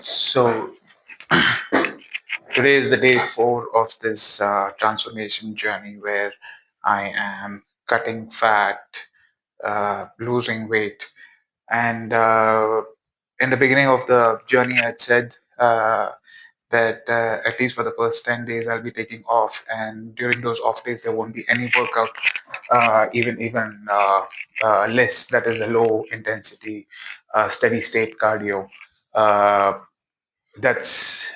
So today is the day 4 of this transformation journey where I am cutting fat, losing weight. And in the beginning of the journey, I'd said that at least for the first 10 days, I'll be taking off. And during those off days, there won't be any workout, even less. That is a low intensity, steady state cardio. Uh, that's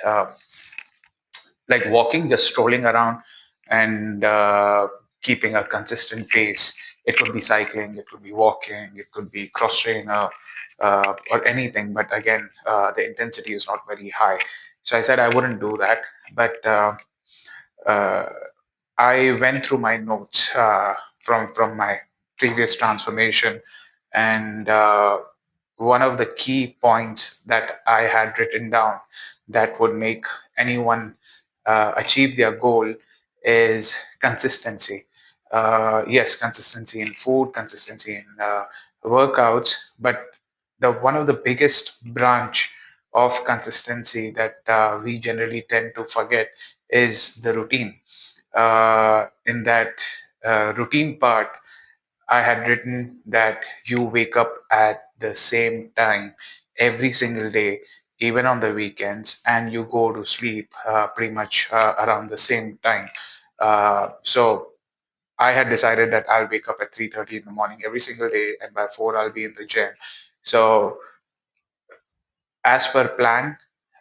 like walking, just strolling around and keeping a consistent pace. It could be cycling, it could be walking, it could be cross trainer, or anything. But again, the intensity is not very high. So I said I wouldn't do that. But uh, I went through my notes from my previous transformation, and one of the key points that I had written down that would make anyone achieve their goal is consistency. Yes, consistency in food, consistency in workouts, but the one of the biggest branch of consistency that we generally tend to forget is the routine. In that routine part, I had written that you wake up at the same time every single day, even on the weekends, and you go to sleep pretty much around the same time. So I had decided that I'll wake up at 3:30 in the morning every single day, and by 4 I'll be in the gym. So as per plan,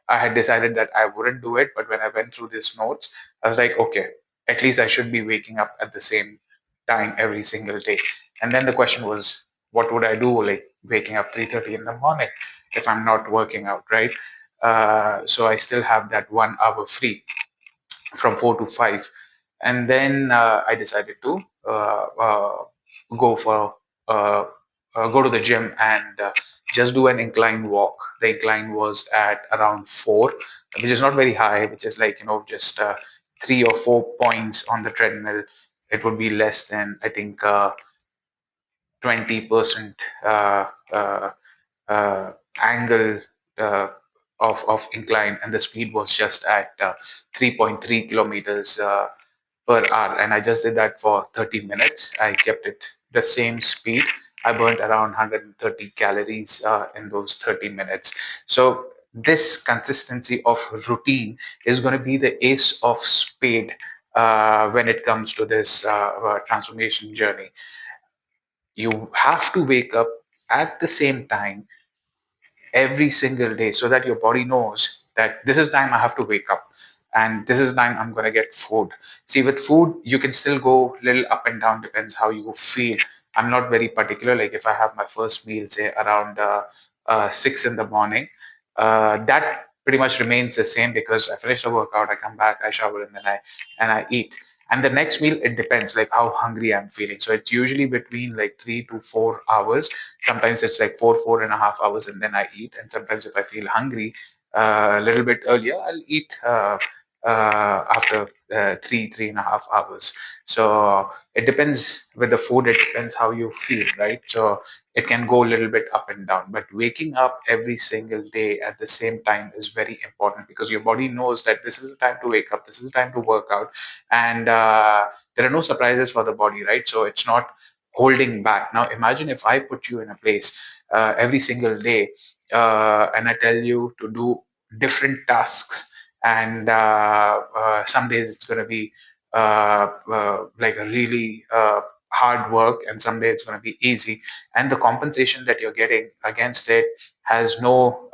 I had decided that I wouldn't do it. But when I went through these notes, I was like, okay, at least I should be waking up at the same time every single day. And then the question was, what would I do, like waking up 3:30 in the morning if I'm not working out, right? So I still have that 1 hour free from 4 to 5, and then I decided to go for uh, go to the gym and just do an incline walk. The incline was at around 4, which is not very high, which is like just 3 or 4 points on the treadmill. It would be less than, I think, 20% uh, uh, uh, angle uh, of incline, and the speed was just at 3.3 kilometers per hour. And I just did that for 30 minutes. I kept it the same speed. I burned around 130 calories in those 30 minutes. So this consistency of routine is going to be the ace of spade when it comes to this transformation journey. You have to wake up at the same time every single day so that your body knows that this is time I have to wake up and this is time I'm going to get food. See, with food, you can still go little up and down, depends how you feel. I'm not very particular. Like if I have my first meal, say around 6 in the morning, that pretty much remains the same because I finish the workout, I come back, I shower, and then I eat. And the next meal, it depends like how hungry I'm feeling. So it's usually between like 3 to 4 hours. Sometimes it's like 4.5 hours, and then I eat. And sometimes if I feel hungry a little bit earlier, I'll eat after 3.5 hours. So it depends with the food. It depends how you feel, right? So it can go a little bit up and down. But waking up every single day at the same time is very important because your body knows that this is the time to wake up, this is the time to work out, and there are no surprises for the body, right? So it's not holding back. Now, imagine if I put you in a place every single day and I tell you to do different tasks, and some days it's going to be like a really hard work, and some days it's going to be easy, and the compensation that you're getting against it has no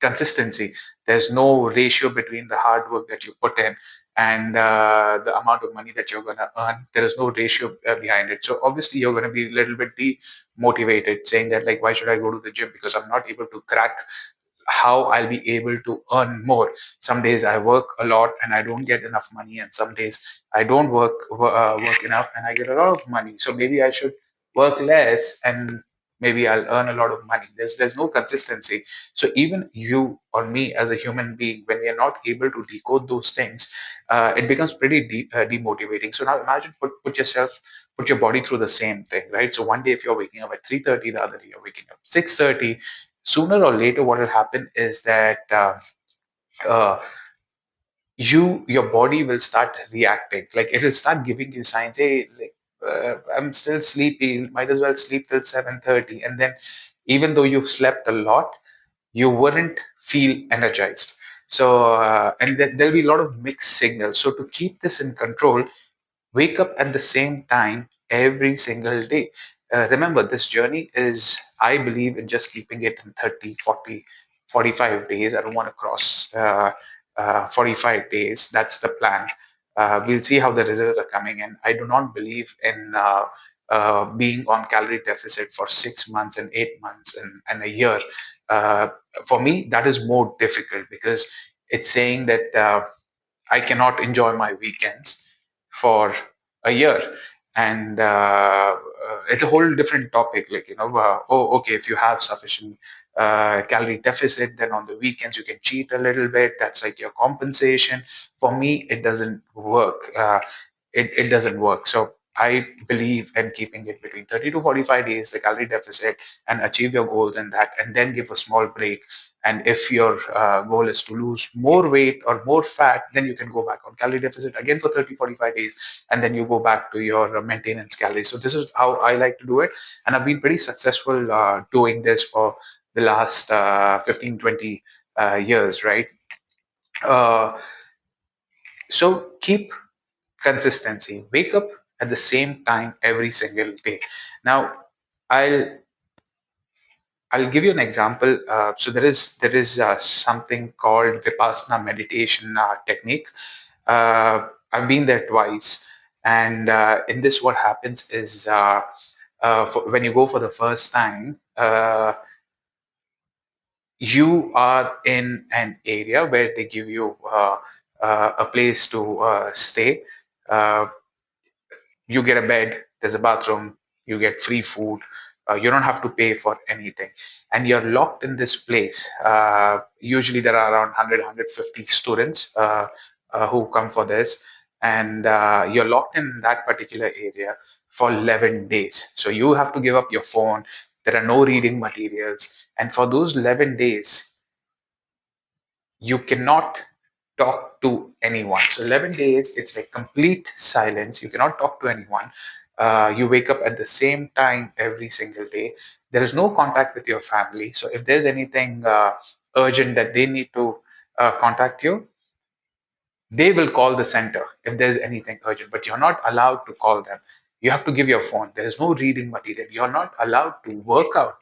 consistency. There's no ratio between the hard work that you put in and the amount of money that you're going to earn. There is no ratio behind it. So obviously you're going to be a little bit demotivated, saying that like, why should I go to the gym because I'm not able to crack how I'll be able to earn more. Some days I work a lot and I don't get enough money, and some days I don't work enough and I get a lot of money. So maybe I should work less and maybe I'll earn a lot of money. There's no consistency. So even you or me as a human being, when we are not able to decode those things, it becomes pretty demotivating. So now imagine put your body through the same thing, right? So one day if you're waking up at 3:30, the other day you're waking up 6:30, sooner or later, what will happen is that uh, your body will start reacting. Like it'll start giving you signs. Hey, like I'm still sleepy. Might as well sleep till 7:30. And then, even though you've slept a lot, you wouldn't feel energized. So, and there'll be a lot of mixed signals. So, to keep this in control, wake up at the same time every single day. Remember, this journey is, I believe, in just keeping it in 30, 40, 45 days. I don't want to cross 45 days. That's the plan. We'll see how the results are coming in. I do not believe in being on calorie deficit for 6 months and 8 months and a year. Uh, for me, that is more difficult because it's saying that I cannot enjoy my weekends for a year. And it's a whole different topic. Like, oh, okay, if you have sufficient calorie deficit, then on the weekends you can cheat a little bit. That's like your compensation. For me, it doesn't work. It doesn't work. So I believe in keeping it between 30 to 45 days, the calorie deficit, and achieve your goals in that, and then give a small break. And if your goal is to lose more weight or more fat, then you can go back on calorie deficit again for 30, 45 days, and then you go back to your maintenance calories. So this is how I like to do it. And I've been pretty successful doing this for the last 15, 20 years, right? Uh, so keep consistency. Wake up at the same time every single day. Now, I'll I'll give you an example. So there is something called Vipassana meditation technique. I've been there twice, and in this, what happens is when you go for the first time, you are in an area where they give you a place to stay. Uh, you get a bed, there's a bathroom, you get free food, you don't have to pay for anything, and you're locked in this place. Usually there are around 100 students who come for this, and you're locked in that particular area for 11 days. So you have to give up your phone. There are no reading materials, and for those 11 days you cannot talk to anyone. So 11 days, it's like complete silence. You cannot talk to anyone. You wake up at the same time every single day. There is no contact with your family. So if there's anything urgent that they need to contact you, they will call the center if there's anything urgent, but you're not allowed to call them. You have to give your phone. There is no reading material. You're not allowed to work out.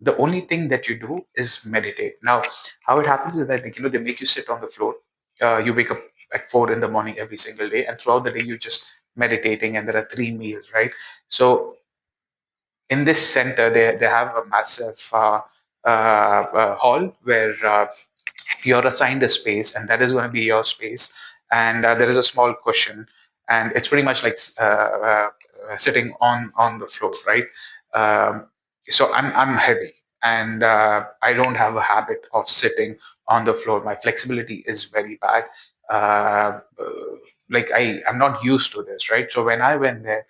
The only thing that you do is meditate. Now, how it happens is that they make you sit on the floor. You wake up at 4 in the morning every single day, and throughout the day you're just meditating. And there are 3 meals, right? So in this center, they have a massive hall where you're assigned a space, and that is going to be your space. And there is a small cushion, and it's pretty much like sitting on the floor, right? Um, so I'm heavy, and I don't have a habit of sitting on the floor. My flexibility is very bad. Like I'm not used to this, right? So when I went there,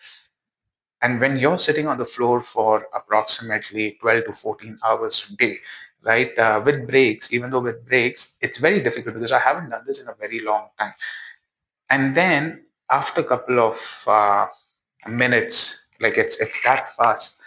and when you're sitting on the floor for approximately 12 to 14 hours a day, right, with breaks, even though with breaks, it's very difficult because I haven't done this in a very long time. And then after a couple of minutes, like it's that fast,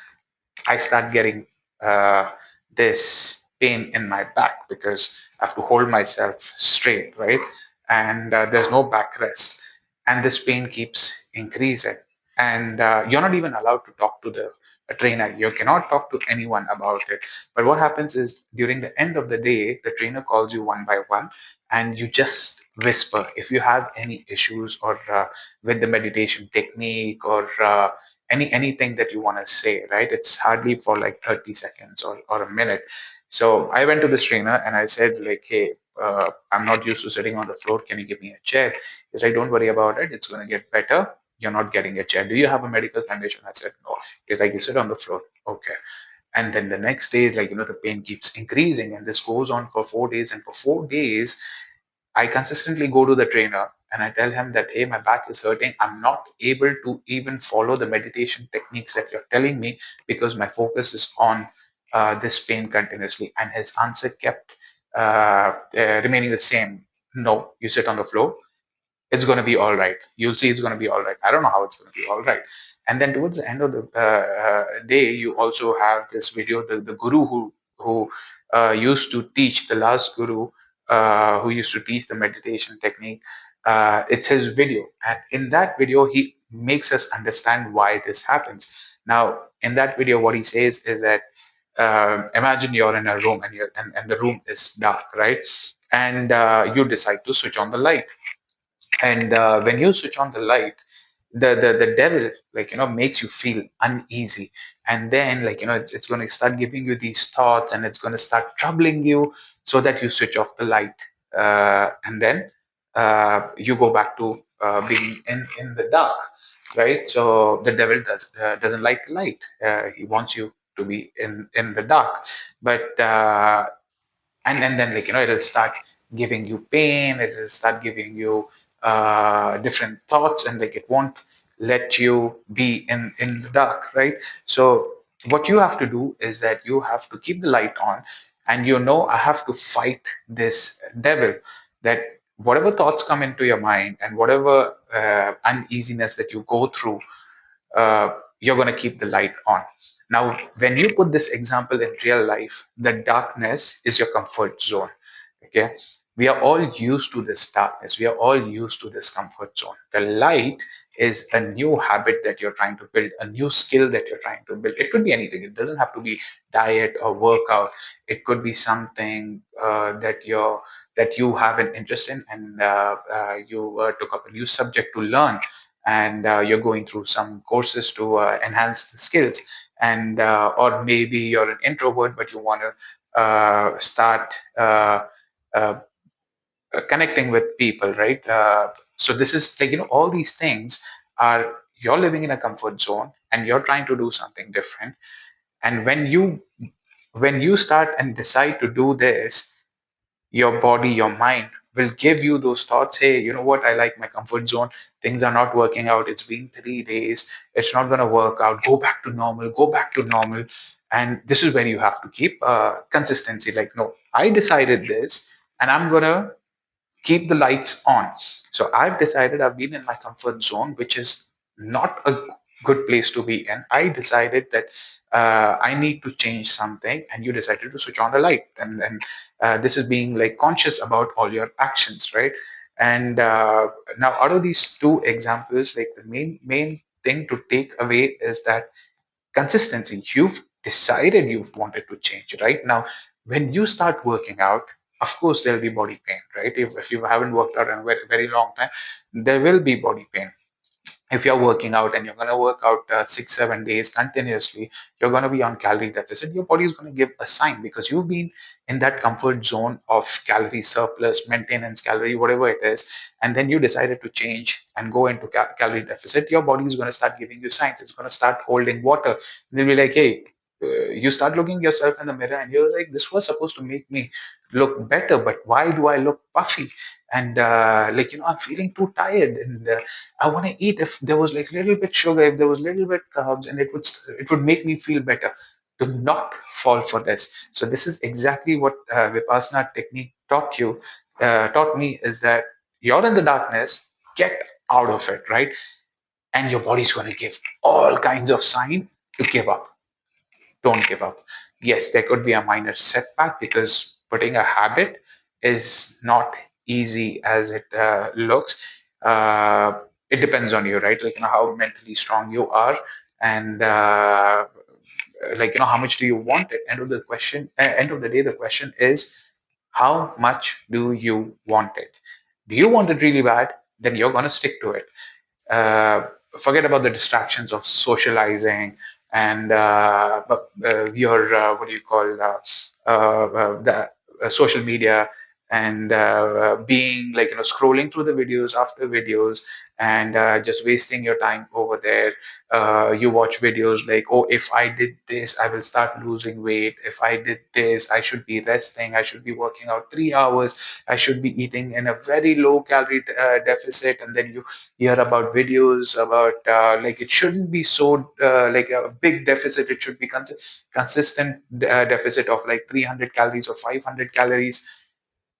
I start getting uh, this pain in my back because I have to hold myself straight, right? And there's no backrest. And this pain keeps increasing. And you're not even allowed to talk to the trainer. You cannot talk to anyone about it. But what happens is during the end of the day, the trainer calls you one by one, and you just whisper if you have any issues or with the meditation technique or anything that you want to say, right? It's hardly for like 30 seconds or a minute. So I went to this trainer and I said, like, hey, I'm not used to sitting on the floor. Can you give me a chair? He's like, don't worry about it. It's going to get better. You're not getting a chair. Do you have a medical condition? I said, no. He's like, you sit on the floor. Okay. And then the next day, like, the pain keeps increasing, and this goes on for 4 days. And for 4 days, I consistently go to the trainer and I tell him that, hey, my back is hurting. I'm not able to even follow the meditation techniques that you're telling me because my focus is on this pain continuously? And his answer kept remaining the same. No, you sit on the floor, it's going to be all right. You'll see it's going to be all right. I don't know how it's going to be all right. And then towards the end of the day, you also have this video, the guru who used to teach, the last guru who used to teach the meditation technique. It's his video. And in that video, he makes us understand why this happens. Now, in that video, what he says is that imagine you're in a room and, and the room is dark, right? And you decide to switch on the light, and when you switch on the light, the devil, like, makes you feel uneasy. And then, like, it's going to start giving you these thoughts, and it's going to start troubling you, so that you switch off the light. And then you go back to being in the dark, right? So the devil doesn't like the light. He wants you to be in the dark. But and then, like, it'll start giving you pain, it'll start giving you different thoughts, and like it won't let you be in the dark, right? So what you have to do is that you have to keep the light on, and I have to fight this devil, that whatever thoughts come into your mind and whatever uneasiness that you go through, uh, you're going to keep the light on. Now, when you put this example in real life, the darkness is your comfort zone. Okay. We are all used to this darkness. We are all used to this comfort zone. The light is a new habit that you're trying to build, a new skill that you're trying to build. It could be anything. It doesn't have to be diet or workout. It could be something that you have an interest in, and you took up a new subject to learn, and you're going through some courses to enhance the skills. And or maybe you're an introvert, but you want to start uh, connecting with people, right? So this is like, all these things are, you're living in a comfort zone and you're trying to do something different. And when you start and decide to do this, your body, your mind will give you those thoughts. Hey, you know what? I like my comfort zone. Things are not working out. It's been 3 days. It's not going to work out. Go back to normal. Go back to normal. And this is where you have to keep consistency. Like, no, I decided this, and I'm going to keep the lights on. So I've decided, I've been in my comfort zone, which is not a good place to be in. I decided that I need to change something, and you decided to switch on the light. And then this is being like conscious about all your actions, right? And now, out of these two examples, like the main thing to take away is that consistency. You've decided you've wanted to change, right? Now, when you start working out, of course there'll be body pain, right? If you haven't worked out in a very, very long time, there will be body pain. If you're working out and you're going to work out 6 7 days continuously, you're going to be on calorie deficit. Your body is going to give a sign, because you've been in that comfort zone of calorie surplus, maintenance calorie, whatever it is. And then you decided to change and go into calorie deficit. Your body is going to start giving you signs. It's going to start holding water. They'll be like, hey, you start looking yourself in the mirror and you're like, this was supposed to make me look better, but why do I look puffy? And like, I'm feeling too tired, and I want to eat. If there was like a little bit sugar, if there was a little bit carbs, and it would make me feel better. Do not fall for this. So this is exactly what Vipassana technique taught me, is that you're in the darkness, get out of it, right? And your body's going to give all kinds of sign to give up. Don't give up. Yes, there could be a minor setback, because putting a habit is not easy as it looks. Uh, it depends on you, right? Like, how mentally strong you are, and like, how much do you want it? End of the day, the question is, how much do you want it? Do you want it really bad? Then you're going to stick to it. uh, Forget about the distractions of socializing and your what do you call the social media, and being like, scrolling through the videos after videos, and just wasting your time over there. You watch videos like, oh, if I did this, I will start losing weight. If I did this, I should be resting. I should be working out 3 hours. I should be eating in a very low calorie deficit. And then you hear about videos about like it shouldn't be so like a big deficit. It should be consistent deficit of like 300 calories or 500 calories.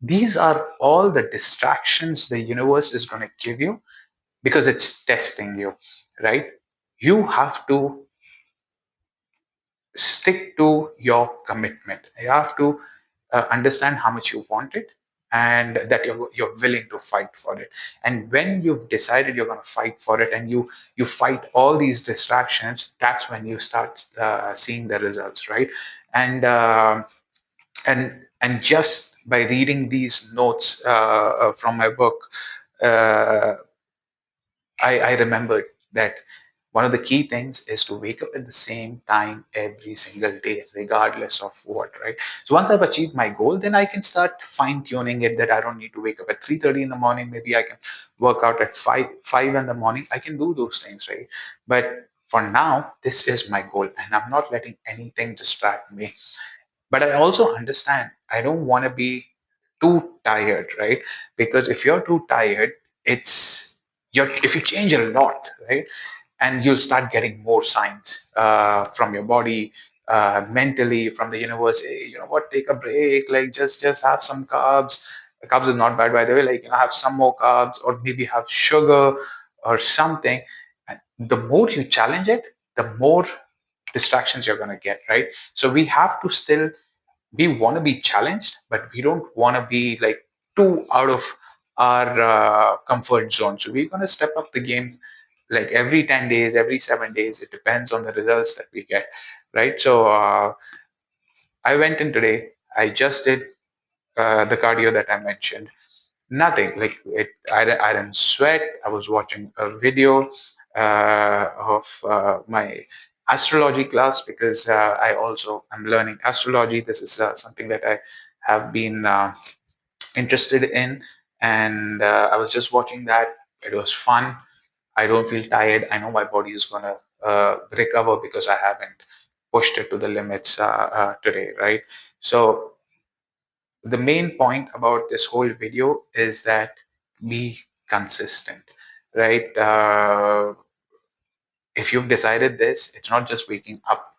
These are all the distractions the universe is going to give you because it's testing you, right? You have to stick to your commitment. You have to understand how much you want it, and that you're willing to fight for it. And when you've decided you're going to fight for it, and you fight all these distractions, that's when you start seeing the results, right? And and just by reading these notes from my book, uh, I remembered that one of the key things is to wake up at the same time every single day, regardless of what, right? So once I've achieved my goal, then I can start fine tuning it, that I don't need to wake up at 3:30 in the morning. Maybe I can work out at 5 in the morning. I can do those things, right? But for now, this is my goal, and I'm not letting anything distract me. But I also understand I don't want to be too tired, right? Because if you're too tired, it's you're if you change a lot, right? And you'll start getting more signs from your body, mentally, from the universe. Hey, you know what, take a break, like just have some carbs. Carbs is not bad, by the way. Like, have some more carbs, or maybe have sugar or something. And the more you challenge it, the more distractions you're going to get, right? So we have to still, we want to be challenged, but we don't want to be like too out of our comfort zone. So we're going to step up the game like every 10 days, every 7 days. It depends on the results that we get, right? So I went in today. I just did the cardio that I mentioned. Nothing like it. I didn't sweat. I was watching a video of my astrology class, because I also am learning astrology. This is something that I have been interested in, and I was just watching that. It was fun. I don't feel tired. I know my body is gonna recover because I haven't pushed it to the limits today, right? So the main point about this whole video is that be consistent, right? If you've decided this, it's not just waking up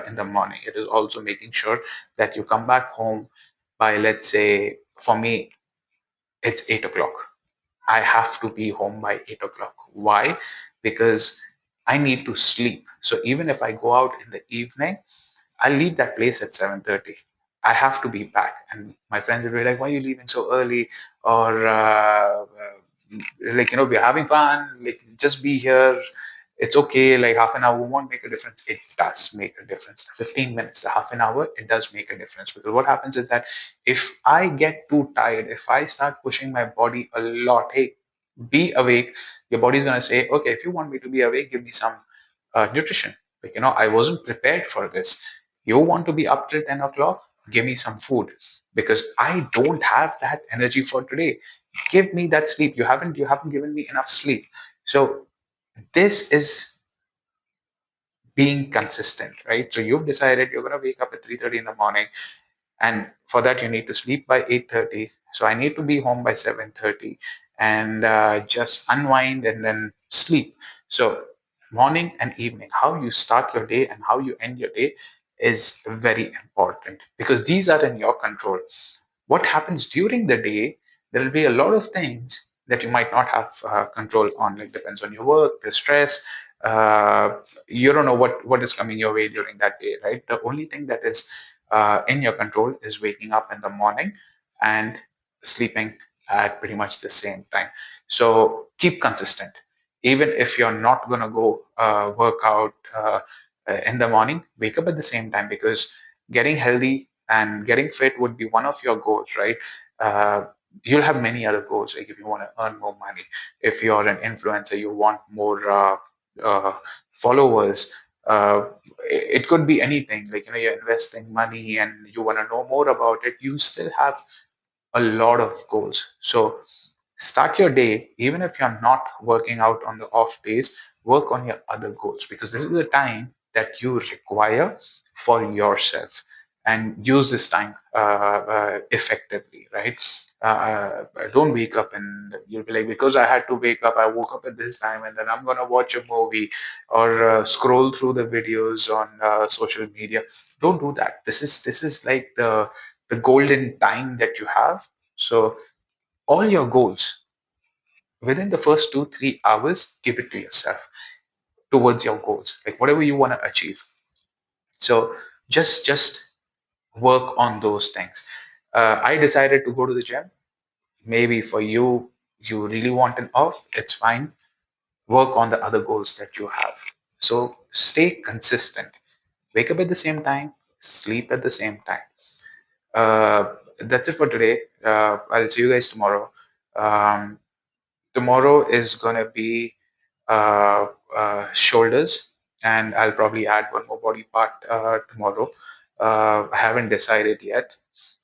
in the morning. It is also making sure that you come back home by, let's say, for me, it's 8 o'clock. I have to be home by 8 o'clock. Why? Because I need to sleep. So even if I go out in the evening, I leave that place at 7:30. I have to be back, and my friends will be like, "Why are you leaving so early?" Or like, we're having fun. Like, just be here. It's okay. Like, half an hour won't make a difference. It does make a difference. 15 minutes to half an hour, it does make a difference, because what happens is that if I get too tired, if I start pushing my body a lot, hey, be awake. Your body's gonna say, okay, if you want me to be awake, give me some nutrition. Like, I wasn't prepared for this. You want to be up till 10 o'clock? Give me some food, because I don't have that energy for today. Give me that sleep. You haven't given me enough sleep. So this is being consistent, right? So you've decided you're going to wake up at 3:30 in the morning, and for that you need to sleep by 8:30. So I need to be home by 7:30, and just unwind and then sleep. So morning and evening, how you start your day and how you end your day is very important, because these are in your control. What happens during the day, there will be a lot of things that you might not have control on. It depends on your work, the stress. You don't know what is coming your way during that day, right? The only thing that is in your control is waking up in the morning and sleeping at pretty much the same time. So keep consistent. Even if you're not going to go work out in the morning, wake up at the same time, because getting healthy and getting fit would be one of your goals, right? Uh, you'll have many other goals, like if you want to earn more money, if you're an influencer, you want more uh, followers. It could be anything, like, you're investing money and you want to know more about it. You still have a lot of goals. So start your day, even if you're not working out on the off days, work on your other goals, because this is the time that you require for yourself, and use this time effectively, right? Don't wake up and you'll be like, because I had to wake up, I woke up at this time, and then I'm going to watch a movie or scroll through the videos on social media. Don't do that. This is like the golden time that you have. So all your goals within the first 2 3 hours, give it to yourself towards your goals, like whatever you want to achieve. So just work on those things. I decided to go to the gym. Maybe for you, you really want an off, it's fine. Work on the other goals that you have. So stay consistent. Wake up at the same time, sleep at the same time. That's it for today. I'll see you guys tomorrow. um, Tomorrow is gonna be shoulders, and I'll probably add one more body part tomorrow. I haven't decided yet,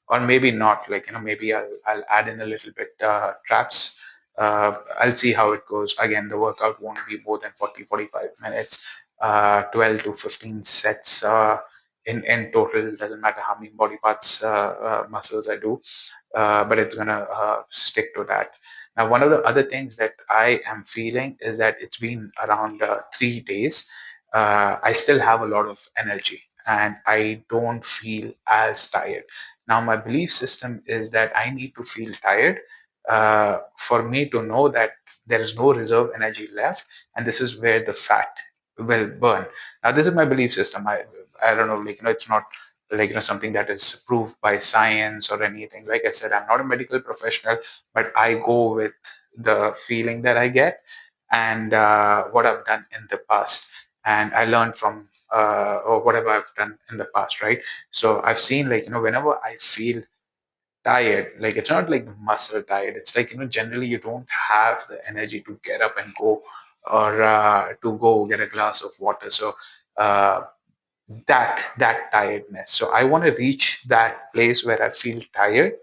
or maybe not. Like, maybe I'll add in a little bit traps. I'll see how it goes. Again, the workout won't be more than 40 45 minutes. 12 to 15 sets in total. Doesn't matter how many body parts, muscles I do, but it's gonna stick to that. Now, one of the other things that I am feeling is that it's been around 3 days. I still have a lot of energy and I don't feel as tired. Now, my belief system is that I need to feel tired for me to know that there is no reserve energy left, and this is where the fat will burn. Now, this is my belief system. I don't know, like, it's not like, something that is proved by science or anything. Like I said, I'm not a medical professional, but I go with the feeling that I get, and what I've done in the past, and I learned from or whatever I've done in the past, right? So I've seen, like, whenever I feel tired, like, it's not like muscle tired. It's like, generally you don't have the energy to get up and go, or to go get a glass of water. So uh, that tiredness. So I want to reach that place where I feel tired,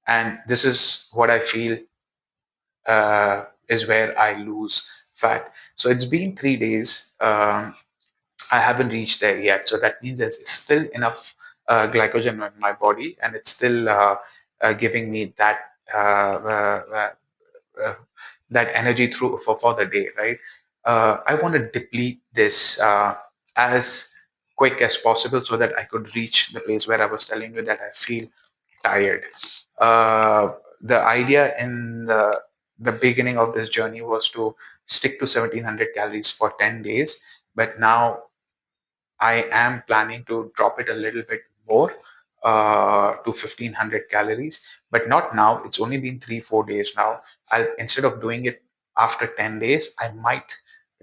and this is what I feel is where I lose fat. So it's been 3 days. I haven't reached there yet. So that means there's still enough glycogen in my body, and it's still giving me uh, that energy through for the day, right? I want to deplete this as quick as possible so that I could reach the place where I was telling you that I feel tired. Uh, the idea in the beginning of this journey was to stick to 1700 calories for 10 days, but now I am planning to drop it a little bit more to 1500 calories, but not now. It's only been 3 4 days now. Instead of doing it after 10 days, I might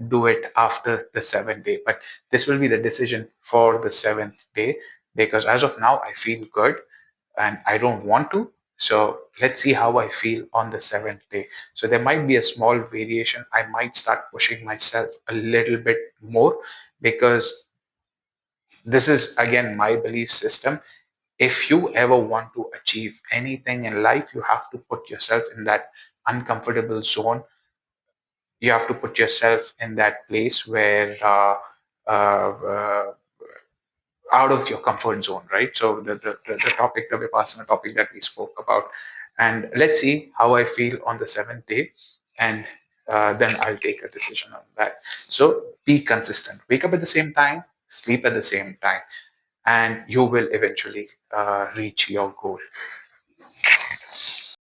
do it after the 7th day. But this will be the decision for the 7th day, because as of now, I feel good and I don't want to. So let's see how I feel on the 7th day. So there might be a small variation. I might start pushing myself a little bit more, because this is again my belief system. If you ever want to achieve anything in life, you have to put yourself in that uncomfortable zone. You have to put yourself in that place where uh, out of your comfort zone, right? So the topic, the Vipassana topic that we spoke about. And let's see how I feel on the 7th day. And then I'll take a decision on that. So be consistent. Wake up at the same time, sleep at the same time, and you will eventually reach your goal.